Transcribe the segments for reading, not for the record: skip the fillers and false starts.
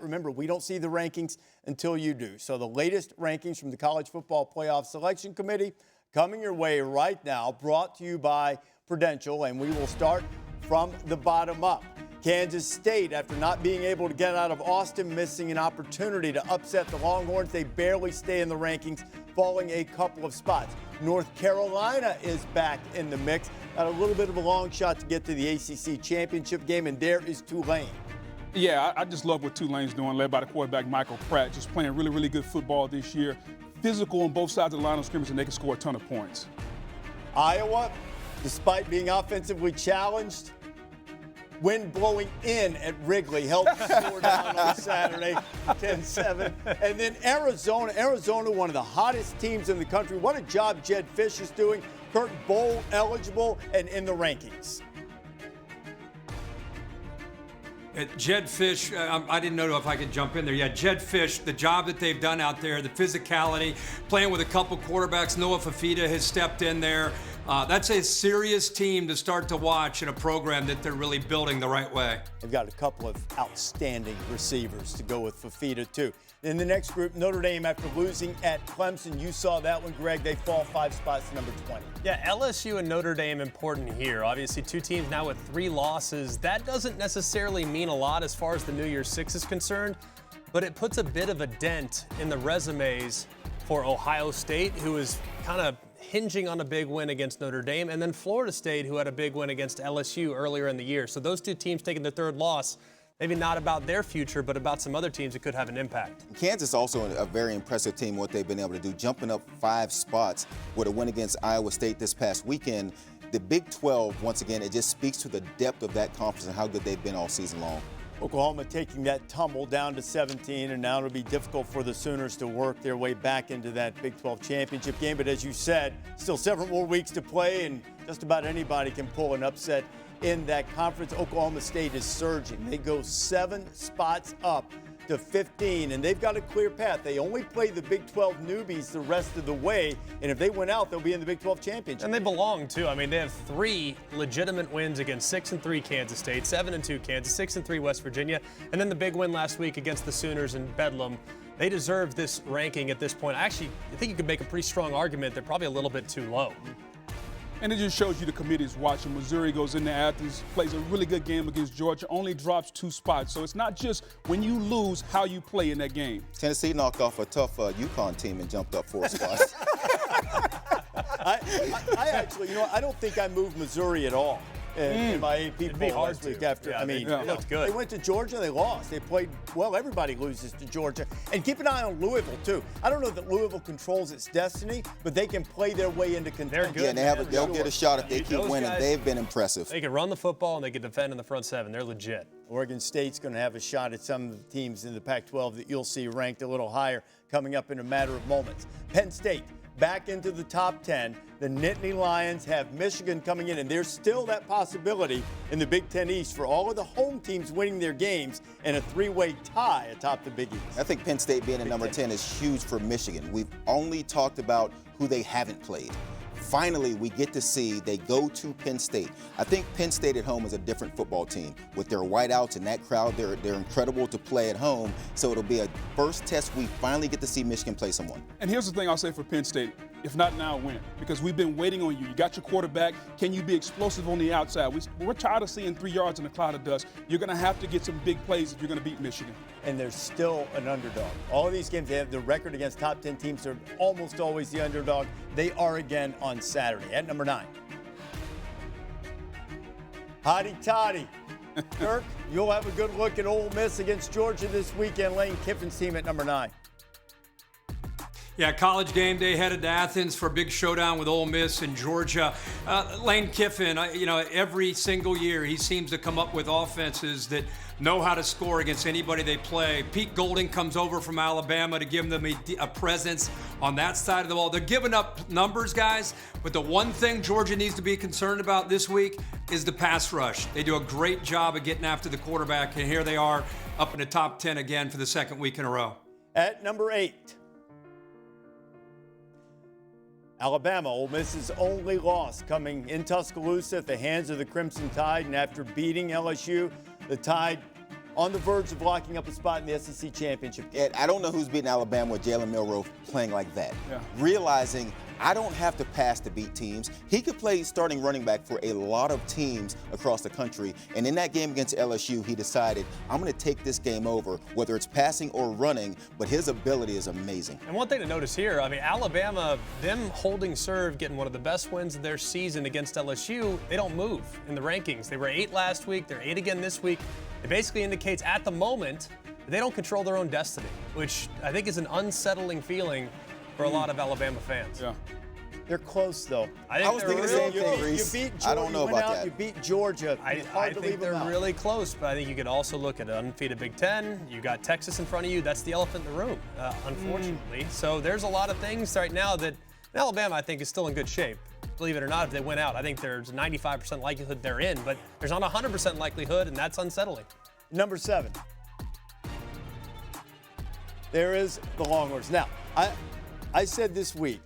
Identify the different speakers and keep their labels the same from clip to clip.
Speaker 1: Remember, we don't see the rankings until you do. So the latest rankings from the College Football Playoff Selection Committee coming your way right now, brought to you by Prudential, and we will start from the bottom up. Kansas State, after not being able to get out of Austin, missing an opportunity to upset the Longhorns. They barely stay in the rankings, falling a couple of spots. North Carolina is back in the mix. Got a little bit of a long shot to get to the ACC championship game, and there is Tulane.
Speaker 2: Yeah, I just love what Tulane's doing, led by the quarterback Michael Pratt, just playing really, really good football this year. Physical on both sides of the line of scrimmage, and they can score a ton of points.
Speaker 1: Iowa, despite being offensively challenged, wind blowing in at Wrigley helped score down on Saturday, 10-7. And then Arizona, one of the hottest teams in the country. What a job Jedd Fisch is doing. Kirk bowl eligible and in the rankings.
Speaker 3: Jedd Fisch, I didn't know if I could jump in there. Yeah, Jedd Fisch, the job that they've done out there, the physicality, playing with a couple quarterbacks. Noah Fifita has stepped in there. That's a serious team to start to watch in a program that they're really building the right way.
Speaker 1: They've got a couple of outstanding receivers to go with Fifita, too. In the next group, Notre Dame, after losing at Clemson, you saw that one, Greg. They fall 5 spots to number 20.
Speaker 4: Yeah, LSU and Notre Dame important here. Obviously, 2 teams now with 3 losses. That doesn't necessarily mean a lot as far as the New Year's Six is concerned, but it puts a bit of a dent in the resumes for Ohio State, who is kind of hinging on a big win against Notre Dame, and then Florida State, who had a big win against LSU earlier in the year. So those 2 teams taking their 3rd loss, maybe not about their future, but about some other teams that could have an impact.
Speaker 5: Kansas also a very impressive team, what they've been able to do, jumping up 5 spots with a win against Iowa State this past weekend. The Big 12, once again, it just speaks to the depth of that conference and how good they've been all season long.
Speaker 1: Oklahoma taking that tumble down to 17, and now it'll be difficult for the Sooners to work their way back into that Big 12 championship game. But as you said, still several more weeks to play, and just about anybody can pull an upset in that conference. Oklahoma State is surging. They go 7 spots up to 15, and they've got a clear path. They only play the Big 12 newbies the rest of the way, and if they win out, they'll be in the Big 12 championship.
Speaker 4: And they belong, too. I mean, they have 3 legitimate wins against 6-3 Kansas State, 7-2 Kansas, 6-3 West Virginia, and then the big win last week against the Sooners in Bedlam. They deserve this ranking at this point. Actually, I think you could make a pretty strong argument they're probably a little bit too low.
Speaker 2: And it just shows you the committee is watching. Missouri goes into Athens, plays a really good game against Georgia, only drops 2 spots. So it's not just when you lose how you play in that game.
Speaker 5: Tennessee knocked off a tough UConn team and jumped up 4 spots.
Speaker 1: I actually, I don't think I moved Missouri at all in my AP poll last week after.
Speaker 4: Yeah,
Speaker 1: it
Speaker 4: looked good.
Speaker 1: They went to Georgia, they lost. They played well. Everybody loses to Georgia. And keep an eye on Louisville, too. I don't know that Louisville controls its destiny, but they can play their way into contention.
Speaker 4: They're good.
Speaker 5: Yeah, they'll get a shot if they keep winning.
Speaker 4: Guys,
Speaker 5: they've been impressive.
Speaker 4: They can run the football, and they can defend in the front 7. They're legit.
Speaker 1: Oregon State's going to have a shot at some of the teams in the Pac-12 that you'll see ranked a little higher coming up in a matter of moments. Penn State back into the top 10. The Nittany Lions have Michigan coming in, and there's still that possibility in the Big Ten East for all of the home teams winning their games and a 3-way tie atop the Big East.
Speaker 5: I think Penn State being at number 10 is huge for Michigan. We've only talked about who they haven't played. Finally, we get to see they go to Penn State. I think Penn State at home is a different football team. With their whiteouts and that crowd, they're incredible to play at home. So it'll be a first test we finally get to see Michigan play someone.
Speaker 2: And here's the thing I'll say for Penn State. If not now, when? Because we've been waiting on you. You got your quarterback. Can you be explosive on the outside? We're tired of seeing 3 yards in a cloud of dust. You're going to have to get some big plays if you're going to beat Michigan.
Speaker 1: And they're still an underdog. All of these games, they have the record against top 10 teams. They're almost always the underdog. They are again on Saturday at number 9. Hotty toddy. Kirk, you'll have a good look at Ole Miss against Georgia this weekend. Lane Kiffin's team at number 9.
Speaker 3: Yeah, College game day headed to Athens for a big showdown with Ole Miss and Georgia. Lane Kiffin, every single year he seems to come up with offenses that know how to score against anybody they play. Pete Golding comes over from Alabama to give them a presence on that side of the ball. They're giving up numbers, guys, but the one thing Georgia needs to be concerned about this week is the pass rush. They do a great job of getting after the quarterback, and here they are up in the top 10 again for the 2nd week in a row.
Speaker 1: At number 8. Alabama, Ole Miss's only loss coming in Tuscaloosa at the hands of the Crimson Tide, and after beating LSU, the Tide on the verge of locking up a spot in the SEC championship game.
Speaker 5: I don't know who's beating Alabama with Jalen Milroe playing like that.
Speaker 2: Yeah.
Speaker 5: Realizing I don't have to pass to beat teams. He could play starting running back for a lot of teams across the country. And in that game against LSU, he decided, I'm going to take this game over, whether it's passing or running, but his ability is amazing.
Speaker 4: And one thing to notice here, I mean, Alabama, them holding serve, getting one of the best wins of their season against LSU, they don't move in the rankings. They were 8 last week. They're 8 again this week. It basically indicates at the moment they don't control their own destiny, which I think is an unsettling feeling for a lot of Alabama fans.
Speaker 2: Yeah.
Speaker 1: They're close, though.
Speaker 5: I was thinking the same thing,
Speaker 1: You
Speaker 5: Rece.
Speaker 1: beat Georgia.
Speaker 5: I don't know about that.
Speaker 1: You beat Georgia.
Speaker 4: I think they're really close, but I think you could also look at an undefeated Big Ten. You got Texas in front of you. That's the elephant in the room, unfortunately. So there's a lot of things right now that Alabama, I think, is still in good shape. Believe it or not, if they win out, I think there's a 95% likelihood they're in, but there's not a 100% likelihood, and that's unsettling.
Speaker 1: Number 7. There is the Longhorns. Now, I said this week,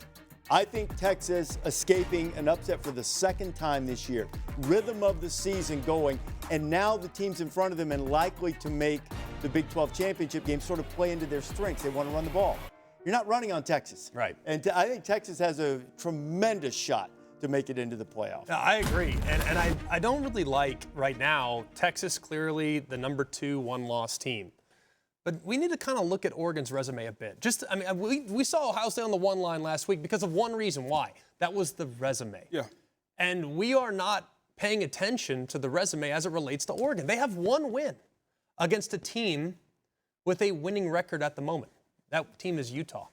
Speaker 1: I think Texas escaping an upset for the second time this year. Rhythm of the season going, and now the teams in front of them and likely to make the Big 12 championship game sort of play into their strengths. They want to run the ball. You're not running on Texas.
Speaker 4: Right.
Speaker 1: And I think Texas has a tremendous shot to make it into the playoff.
Speaker 4: I agree. And I don't really like right now, Texas clearly the number 2 one-loss team. But we need to kind of look at Oregon's resume a bit. We saw Ohio State on the 1 line last week because of one reason. Why? That was the resume.
Speaker 2: Yeah.
Speaker 4: And we are not paying attention to the resume as it relates to Oregon. They have 1 win against a team with a winning record at the moment. That team is Utah.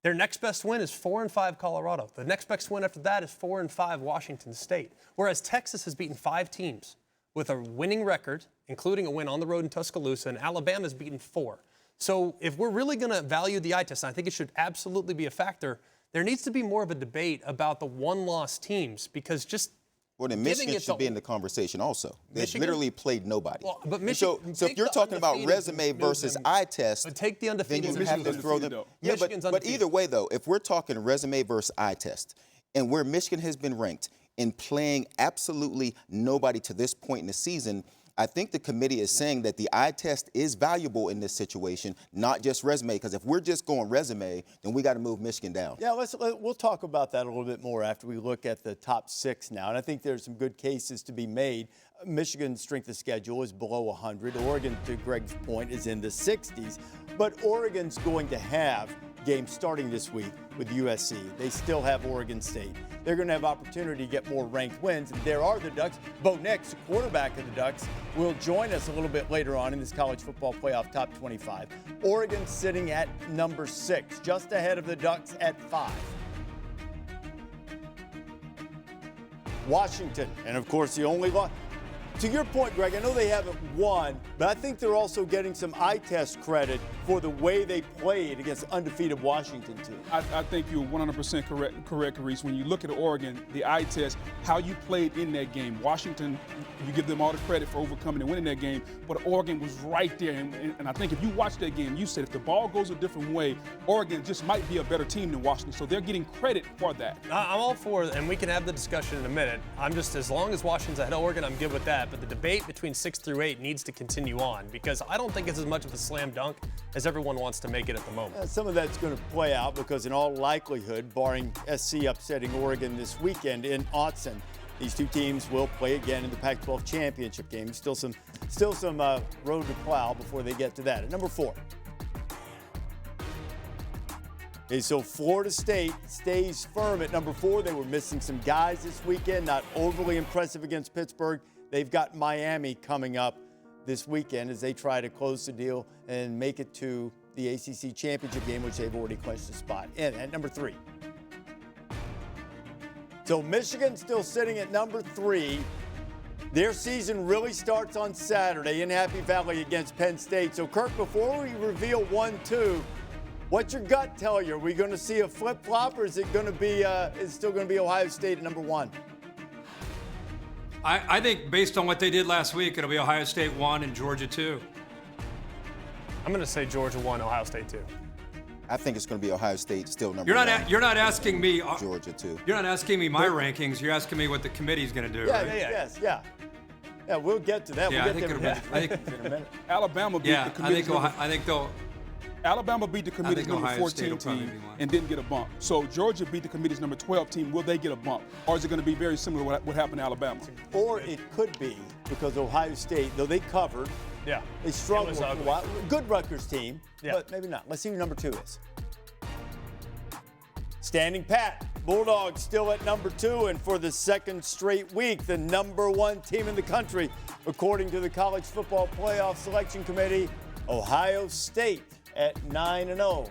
Speaker 4: Their next best win is 4-5 Colorado. The next best win after that is 4-5 Washington State. Whereas Texas has beaten 5 teams with a winning record, including a win on the road in Tuscaloosa, and Alabama's beaten 4. So if we're really going to value the eye test, and I think it should absolutely be a factor, there needs to be more of a debate about the one-loss teams, because just
Speaker 5: well, then Michigan should be in the conversation also. They've literally played nobody.
Speaker 4: Well, but Michigan,
Speaker 5: so if you're talking about resume versus eye test,
Speaker 4: but take the undefeated.
Speaker 5: then you have to throw them. Yeah, but either way, though, if we're talking resume versus eye test, and where Michigan has been ranked in playing absolutely nobody to this point in the season, I think the committee is saying that the eye test is valuable in this situation, not just resume. Because if we're just going resume, then we got to move Michigan down.
Speaker 1: Yeah, we'll talk about that a little bit more after we look at the top 6 now. And I think there's some good cases to be made. Michigan's strength of schedule is below 100. Oregon, to Greg's point, is in the 60s. But Oregon's going to have games starting this week with USC. They still have Oregon State. They're going to have opportunity to get more ranked wins. And there are the Ducks. Bo Nix, the quarterback of the Ducks, will join us a little bit later on in this college football playoff top 25. Oregon sitting at number 6, just ahead of the Ducks at 5. Washington, and of course the only loss. To your point, Greg, I know they haven't won, but I think they're also getting some eye test credit for the way they played against undefeated Washington team.
Speaker 2: I think you're 100% correct, Rece. When you look at Oregon, the eye test, how you played in that game. Washington, you give them all the credit for overcoming and winning that game, but Oregon was right there. And I think if you watch that game, you said if the ball goes a different way, Oregon just might be a better team than Washington. So they're getting credit for that.
Speaker 4: I'm all for it, and we can have the discussion in a minute. I'm just, as long as Washington's ahead of Oregon, I'm good with that. But the debate between 6 through 8 needs to continue on, because I don't think it's as much of a slam dunk as everyone wants to make it at the moment.
Speaker 1: Some of that's going to play out because in all likelihood, barring SC upsetting Oregon this weekend in Autzen, these two teams will play again in the Pac-12 championship game. Still some road to plow before they get to that. At number 4. Okay, so Florida State stays firm at number 4. They were missing some guys this weekend, not overly impressive against Pittsburgh. They've got Miami coming up this weekend as they try to close the deal and make it to the ACC championship game, which they've already clinched a spot in at number 3. So Michigan still sitting at number 3. Their season really starts on Saturday in Happy Valley against Penn State. So Kirk, before we reveal 1-2, what's your gut tell you? Are we going to see a flip-flop, or is it going to be is still going to be Ohio State at number 1?
Speaker 3: I think based on what they did last week, it'll be Ohio State 1 and Georgia 2.
Speaker 4: I'm going to say Georgia 1, Ohio State 2.
Speaker 5: I think it's going to be Ohio State still number 1.
Speaker 3: You're not asking me.
Speaker 5: Georgia 2.
Speaker 3: You're not asking me my rankings. You're asking me what the committee's going to do.
Speaker 1: Yeah,
Speaker 3: right?
Speaker 1: yes, yeah. Yeah, we'll get to that.
Speaker 3: Yeah,
Speaker 1: we'll get there
Speaker 3: in
Speaker 1: a minute.
Speaker 2: Alabama beat
Speaker 3: Yeah,
Speaker 2: the committee's
Speaker 3: I think they'll.
Speaker 2: Alabama beat the committee's number
Speaker 3: Ohio
Speaker 2: 14
Speaker 3: State will probably
Speaker 2: team
Speaker 3: be one.
Speaker 2: and didn't get a bump. So Georgia beat the committee's number 12 team. Will they get a bump? Or is it going to be very similar to what happened to Alabama?
Speaker 1: Or it could be because Ohio State, though they covered,
Speaker 4: Yeah.
Speaker 1: they struggled
Speaker 4: It was
Speaker 1: for a
Speaker 4: ugly.
Speaker 1: while. Good Rutgers team,
Speaker 4: Yeah.
Speaker 1: but maybe not. Let's see who number 2 is. Standing pat, Bulldogs still at number 2, and for the second straight week, the number 1 team in the country, according to the College Football Playoff Selection Committee, Ohio State at 9-0.